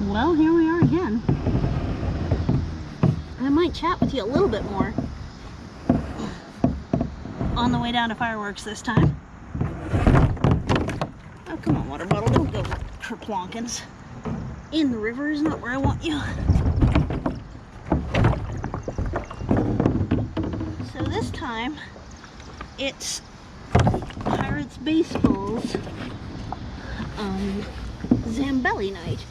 Well, here we are again. I might chat with you a little bit more on the way down to Fireworks this time. Oh, come on, water bottle, don't go kerplonkins. In the river is not where I want you. So this time, it's Pirates Baseball's Zambelli night.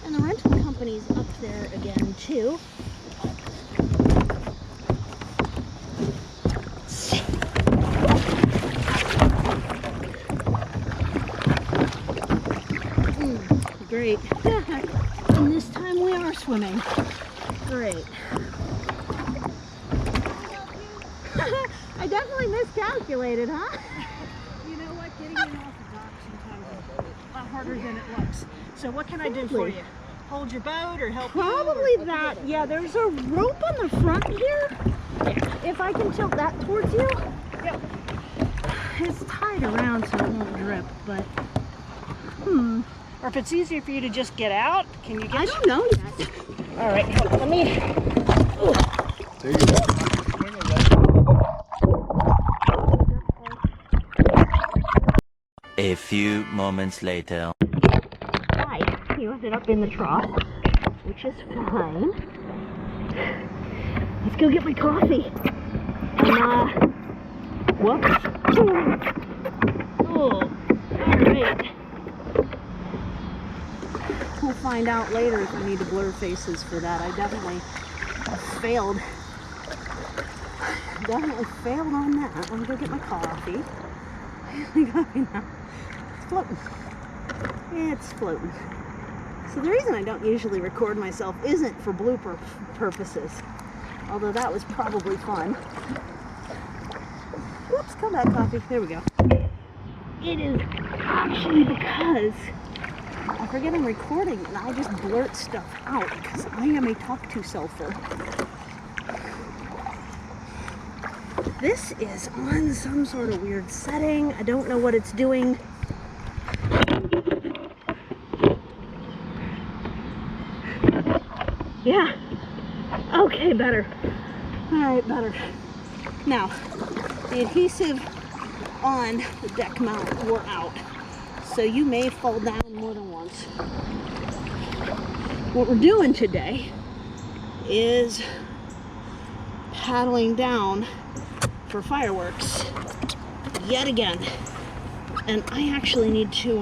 And the rental company's up there again, too. Great. And this time we are swimming. Great. I definitely miscalculated, huh? You know what? Getting in off the dock sometimes is a lot harder than it looks. So what can I do for you? Hold your boat or help Probably you? that. Yeah, there's a rope on the front here. If I can tilt that towards you. Yep. It's tied around so it won't drip, but Or if it's easier for you to just get out, can you get? I don't know yet. All right, let me. There you go. A few moments later. Right, you ended up in the trough, which is fine. Let's go get my coffee. And, whoops. Oh, alright. We'll find out later if I need to blur faces for that. I definitely failed. Definitely failed on that. Let me go get my coffee. My coffee now. It's floating. It's floating. So the reason I don't usually record myself isn't for blooper purposes. Although that was probably fun. Whoops, come back, coffee. There we go. It is actually because I forget I'm recording and I just blurt stuff out because I am a talk-to-selfer. This is on some sort of weird setting. I don't know what it's doing. Yeah. Okay, better. Alright, better. Now, the adhesive on the deck mount wore out. So you may fall down more than once. What we're doing today is paddling down for Fireworks yet again. And I actually need to,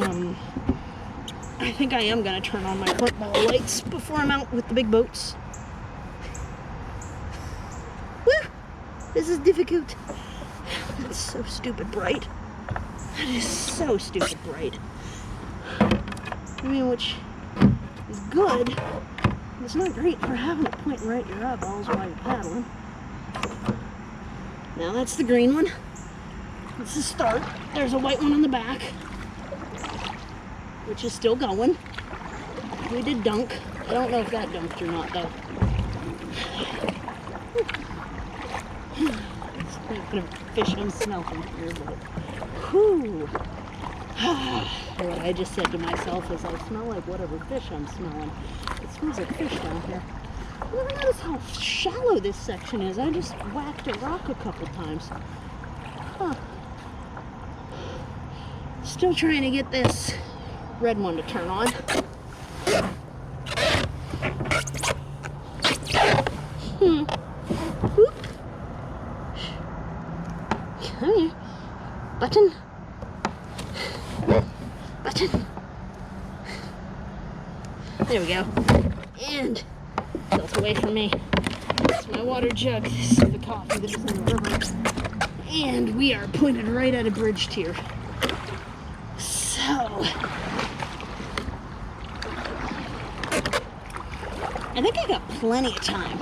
I think I am going to turn on my football lights before I'm out with the big boats. Woo! This is difficult. It's so stupid bright. That is so stupid bright. I mean, which is good. It's not great for having it pointing right at your eyeballs while you're paddling. Now that's the green one. That's the start. There's a white one on the back, which is still going. We did dunk. I don't know if that dunked or not, though. It's kind of fish and smell from here, but whew. What I just said to myself is I smell like whatever fish I'm smelling. It smells like fish down here. I never noticed how shallow this section is. I just whacked a rock a couple times. Huh. Still trying to get this red one to turn on. Whoop. Come here. Button. Button. There we go. And tilt away from me. That's my water jug. This is the coffee that is in the river. And we are pointed right at a bridge tier. So I think I got plenty of time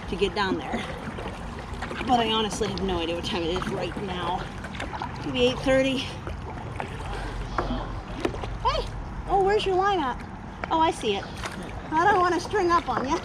to get down there. But I honestly have no idea what time it is right now. Maybe 8:30. Hey! Oh, where's your line at? Oh, I see it. I don't want to string up on you.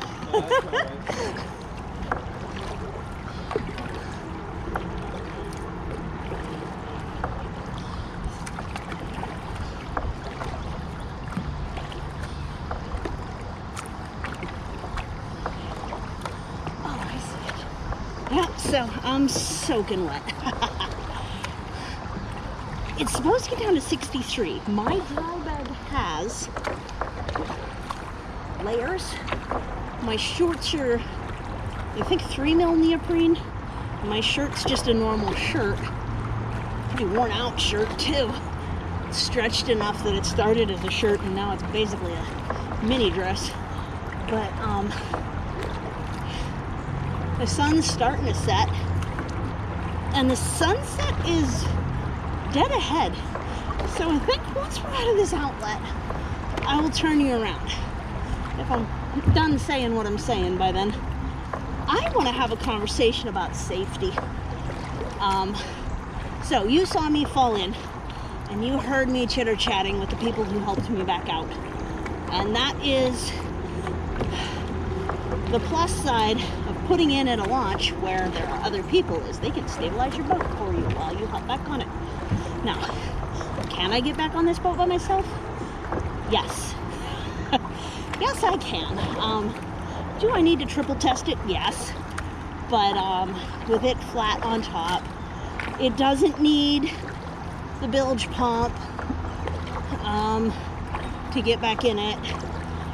So I'm soaking wet. It's supposed to get down to 63. My dry bag has layers. My shorts are, I think, 3mm neoprene. My shirt's just a normal shirt. Pretty worn out shirt too. It's stretched enough that it started as a shirt and now it's basically a mini dress. But the sun's starting to set, and the sunset is dead ahead. So I think once we're out of this outlet, I will turn you around. If I'm done saying what I'm saying by then, I want to have a conversation about safety. So you saw me fall in, and you heard me chitter-chatting with the people who helped me back out. And that is the plus side of putting in at a launch where there are other people, is they can stabilize your boat for you while you hop back on it. Now, can I get back on this boat by myself? Yes. Yes, I can. Do I need to triple test it? Yes. But with it flat on top, it doesn't need the bilge pump to get back in it.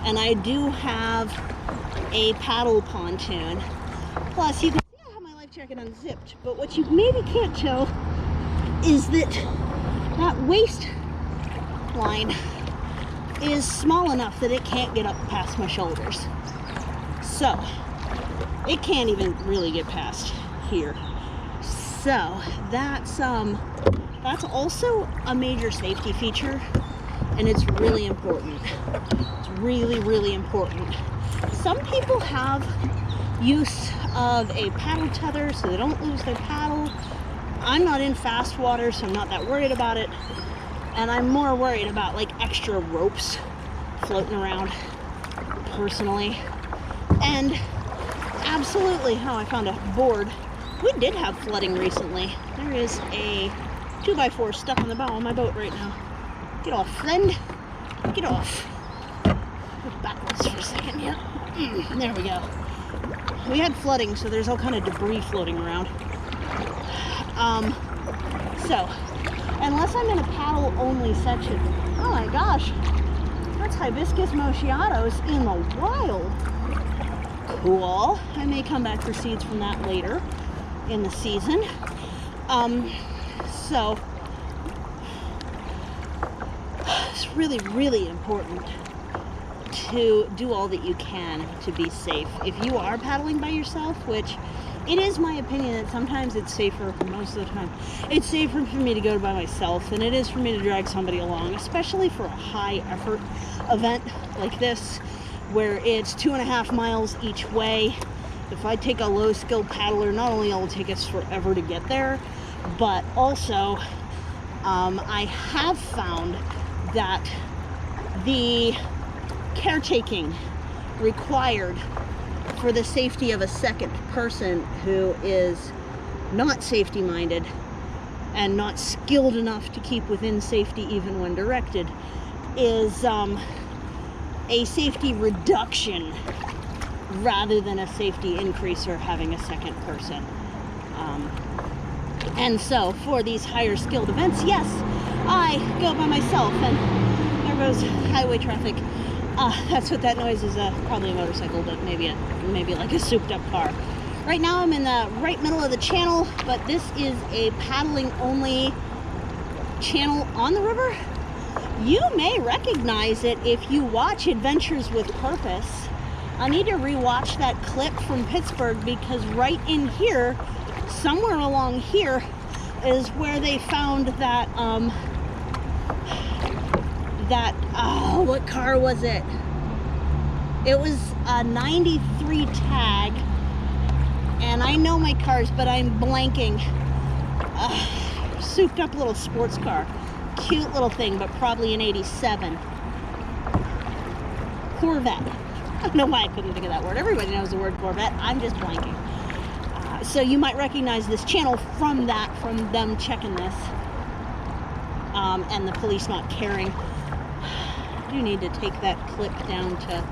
And I do have a paddle pontoon. Plus, you can see I have my life jacket unzipped, but what you maybe can't tell is that that waist line is small enough that it can't get up past my shoulders. So, it can't even really get past here. So, that's also a major safety feature, and it's really important. It's really, really important. Some people have use of a paddle tether so they don't lose their paddle. I'm not in fast water, so I'm not that worried about it. And I'm more worried about like extra ropes floating around personally. And absolutely, I found a board. We did have flooding recently. There is a 2x4 stuck on the bow of my boat right now. Get off, friend. Get off. Move backwards for a second here. There we go. We had flooding, so there's all kind of debris floating around. So, unless I'm in a paddle-only section, oh my gosh, that's hibiscus moscheatos in the wild. Cool. I may come back for seeds from that later in the season. So, it's really, really important to do all that you can to be safe. If you are paddling by yourself, which it is my opinion that sometimes it's safer, most of the time, it's safer for me to go by myself than it is for me to drag somebody along, especially for a high effort event like this, where it's 2.5 miles each way. If I take a low skill paddler, not only will it take us forever to get there, but also I have found that the caretaking required for the safety of a second person who is not safety minded and not skilled enough to keep within safety even when directed is a safety reduction rather than a safety increaser having a second person. And so for these higher skilled events, yes, I go by myself, and there goes highway traffic. That's what that noise is, probably a motorcycle, but maybe like a souped up car. Right now I'm in the right middle of the channel, but this is a paddling only channel on the river. You may recognize it if you watch Adventures with Purpose. I need to rewatch that clip from Pittsburgh, because right in here, somewhere along here, is where they found that, what car was it? It was a 93 tag, and I know my cars, but I'm blanking. Souped up little sports car. Cute little thing, but probably an 87. Corvette. I don't know why I couldn't think of that word. Everybody knows the word Corvette. I'm just blanking. So you might recognize this channel from that, from them checking this. And the police not caring. I do need to take that clip down to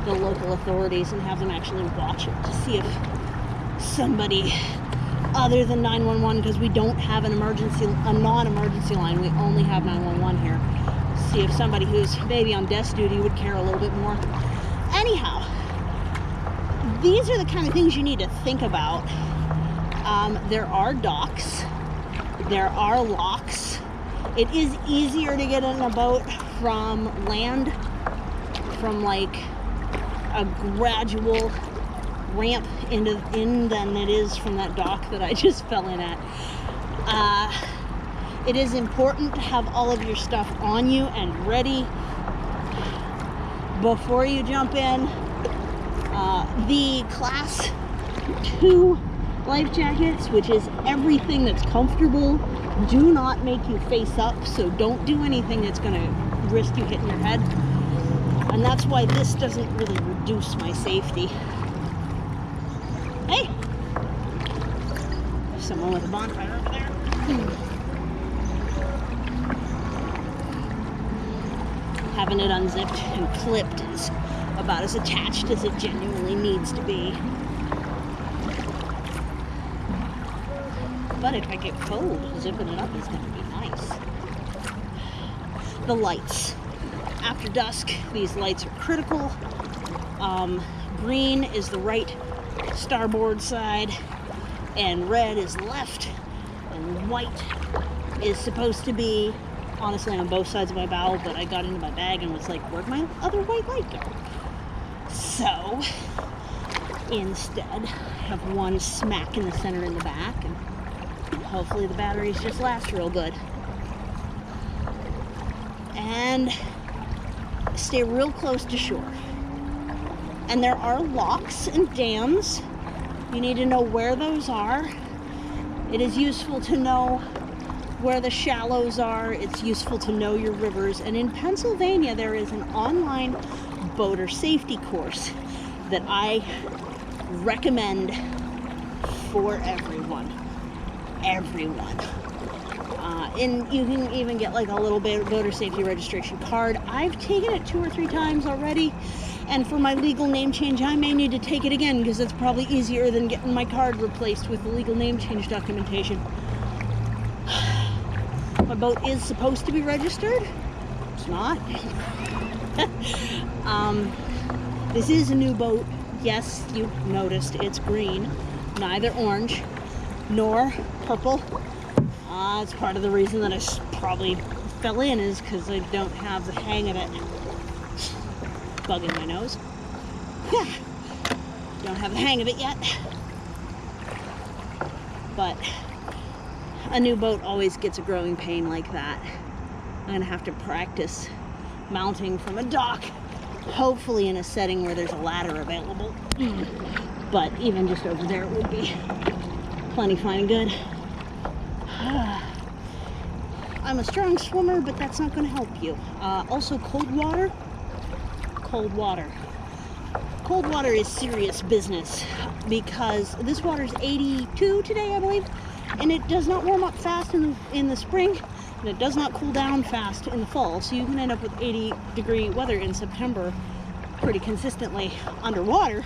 the local authorities and have them actually watch it to see if somebody other than 911, because we don't have a non-emergency line. We only have 911 here. See if somebody who's maybe on desk duty would care a little bit more. Anyhow, these are the kind of things you need to think about. There are docks, there are locks. It is easier to get in a boat from land, from like a gradual ramp in than it is from that dock that I just fell in at. It is important to have all of your stuff on you and ready before you jump in. The class 2 life jackets, which is everything that's comfortable, do not make you face up, so don't do anything that's going to risk you hitting your head. And that's why this doesn't really reduce my safety. Hey! There's someone with a bonfire over there. Having it unzipped and clipped is about as attached as it genuinely needs to be. But if I get cold, zipping it up is going to be nice. The lights. After dusk, these lights are critical. Green is the right starboard side, and red is left, and white is supposed to be, honestly, on both sides of my bow, but I got into my bag and was like, where'd my other white light go? So, instead, I have one smack in the center in the back, and hopefully the batteries just last real good. And stay real close to shore. And there are locks and dams. You need to know where those are. It is useful to know where the shallows are. It's useful to know your rivers. And in Pennsylvania, there is an online boater safety course that I recommend for everyone. And you can even get like a little bit of boater safety registration card. I've taken it 2 or 3 times already, and for my legal name change I may need to take it again, because it's probably easier than getting my card replaced with the legal name change documentation. My boat is supposed to be registered. It's not. This is a new boat. Yes, you noticed it's green, neither orange nor purple. It's part of the reason that I probably fell in, is because I don't have the hang of it. Bug in my nose. Don't have the hang of it yet. But a new boat always gets a growing pain like that. I'm gonna have to practice mounting from a dock, hopefully in a setting where there's a ladder available. But even just over there would be plenty fine and good. I'm a strong swimmer, but that's not going to help you. Also, cold water. Cold water is serious business, because this water is 82 today, I believe, and it does not warm up fast in the spring, and it does not cool down fast in the fall. So you can end up with 80-degree weather in September pretty consistently underwater,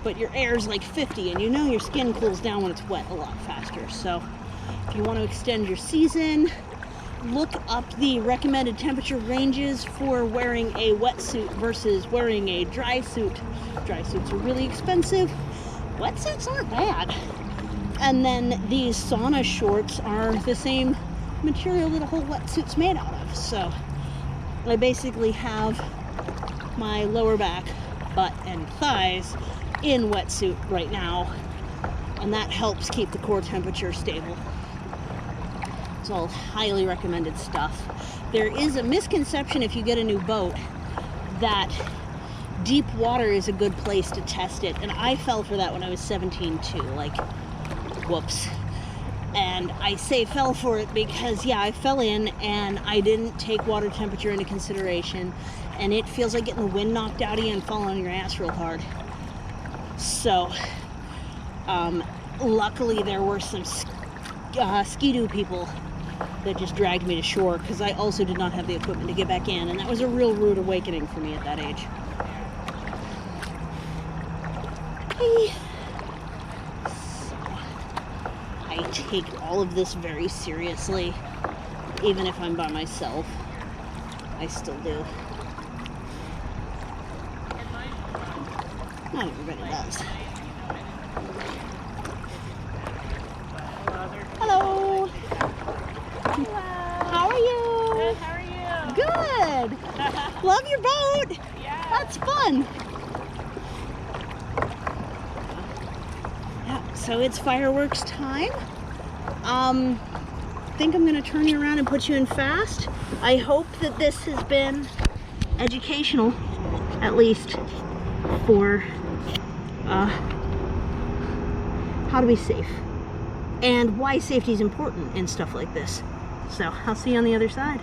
but your air is like 50, and you know your skin cools down when it's wet a lot faster. So if you want to extend your season, look up the recommended temperature ranges for wearing a wetsuit versus wearing a dry suit. Dry suits are really expensive. Wetsuits aren't bad. And then these sauna shorts are the same material that a whole wetsuit's made out of. So I basically have my lower back, butt, and thighs in wetsuit right now, and that helps keep the core temperature stable. It's all highly recommended stuff. There is a misconception if you get a new boat that deep water is a good place to test it, and I fell for that when I was 17 too, like, whoops. And I say fell for it because, yeah, I fell in and I didn't take water temperature into consideration, and it feels like getting the wind knocked out of you and falling on your ass real hard. So, luckily there were some Ski-Doo people that just dragged me to shore, because I also did not have the equipment to get back in, and that was a real rude awakening for me at that age. take all of this very seriously, even if I'm by myself. I still do. Not everybody does. Hello. How are you? Good, how are you? Good. Love your boat. Yeah. That's fun. Yeah, so it's fireworks time. Think I'm gonna turn you around and put you in fast. I hope that this has been educational, at least for how to be safe and why safety is important and stuff like this. So I'll see you on the other side.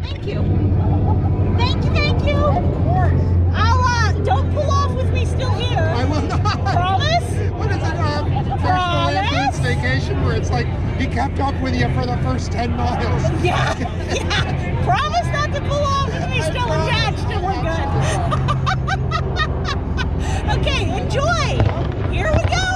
Thank you. Thank you, thank you. Of course. Don't pull off with me still here. I will not. Promise? What is it? National Lampoon's Vacation, where it's like he kept up with you for the first 10 miles. Yeah, yeah. Promise not to pull off with me still attached and we're good. Okay, enjoy. Here we go.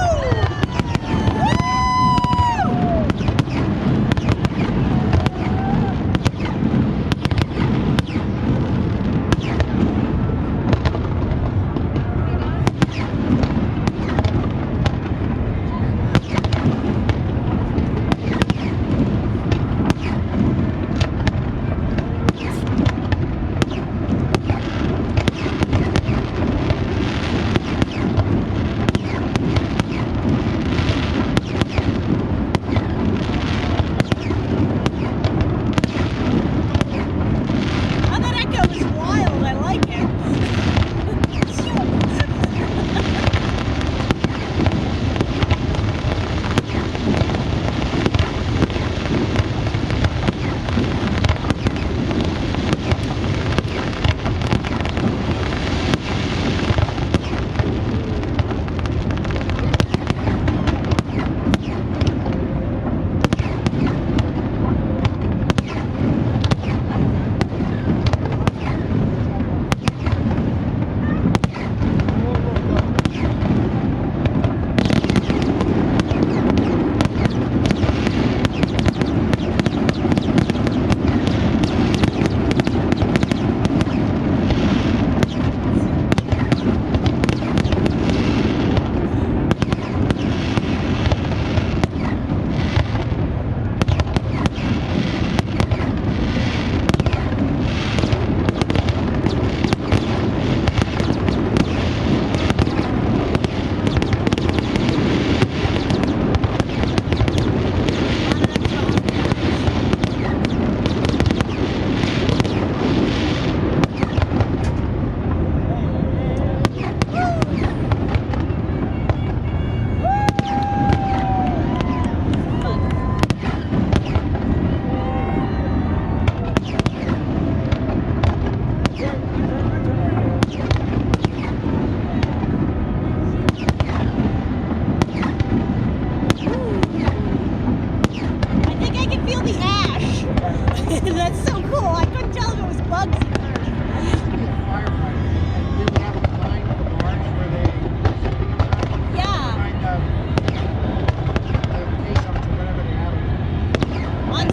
That's so cool. I couldn't tell if it was bugs at first. I used to be a firefighter, and we would have them behind the barns where they Yeah. behind the caissons or whatever they have. On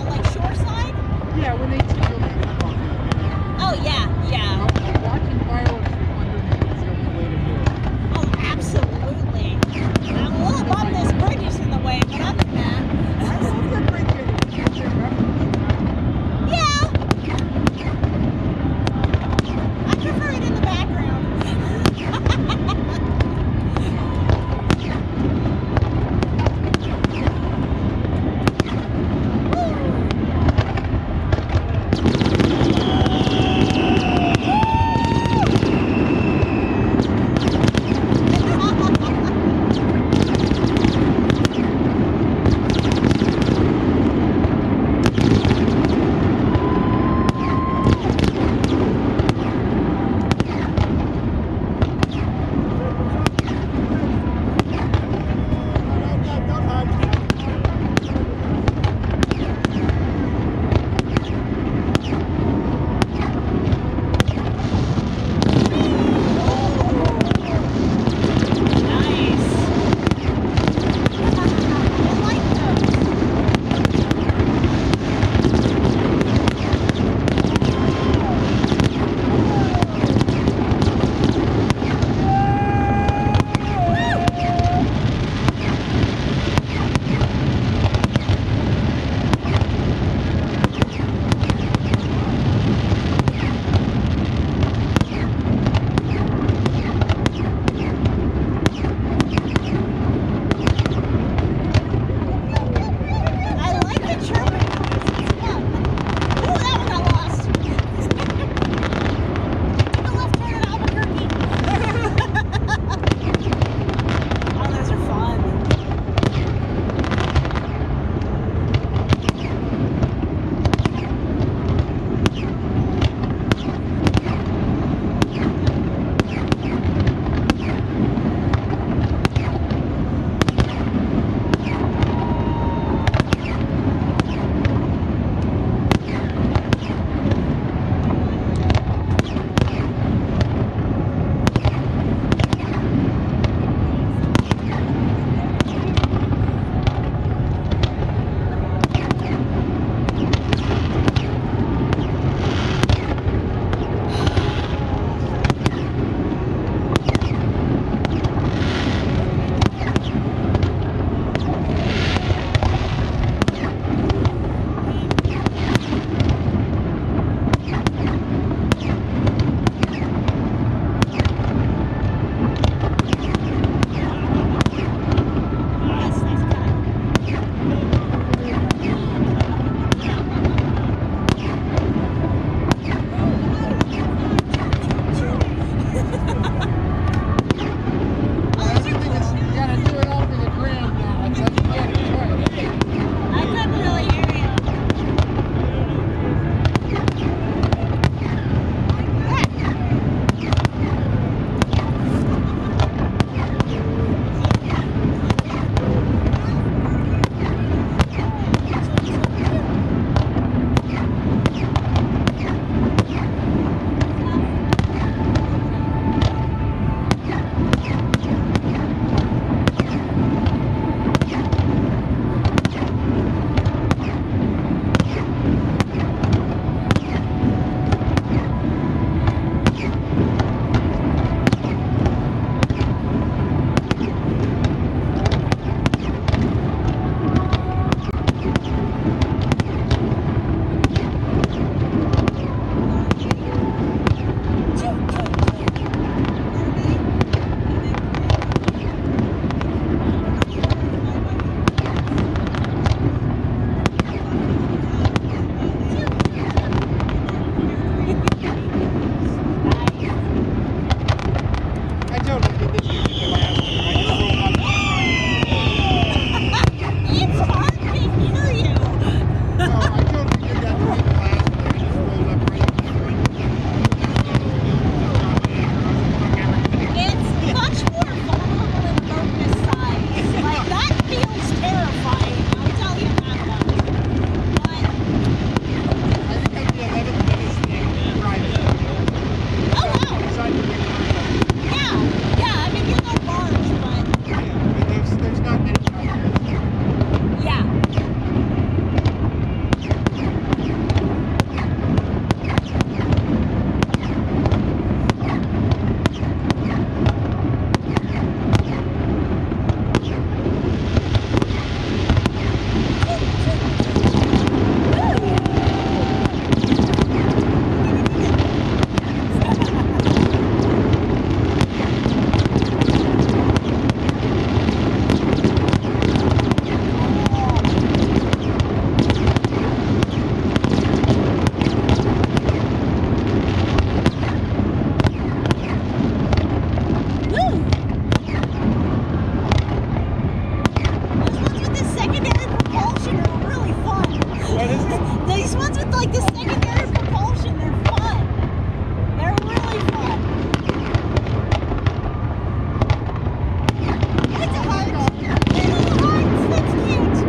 like shoreside? Yeah, when they teach you the football field. Oh yeah, yeah. Watching fireworks from underneath is the only way to do it. Oh, absolutely. I'm a little bummed this bridge is in the way, but other than that, I love the bridge. yeah. I prefer it in the background. like the secondary propulsion. They're fun. They're really fun. It's a heart. Little hearts. That's cute.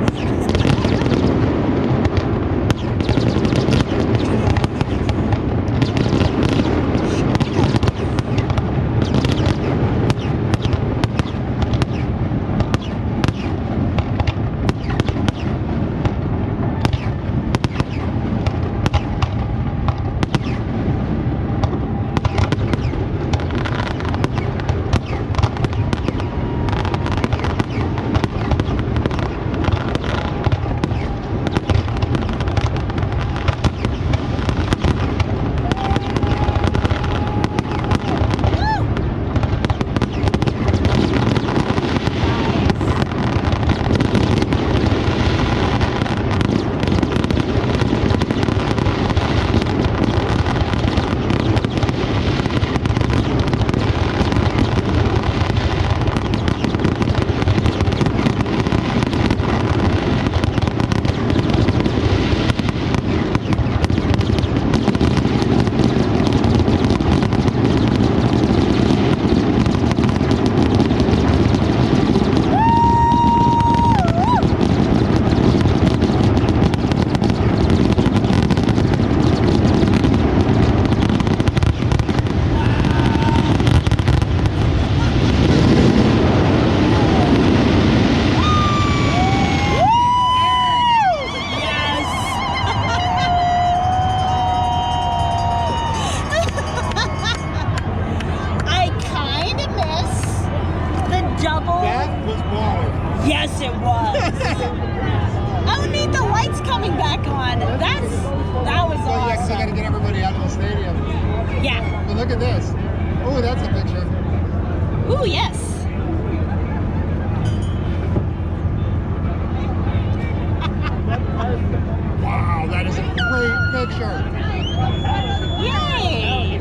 Yes, it was. Oh, neat, the lights coming back on. That was Yeah, 'cause I awesome. gotta get everybody out of the stadium. Yeah. But look at this. Oh, that's a picture. Ooh, yes. Wow, that is a great picture. Yay.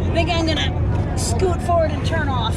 I think I'm gonna scoot forward and turn off.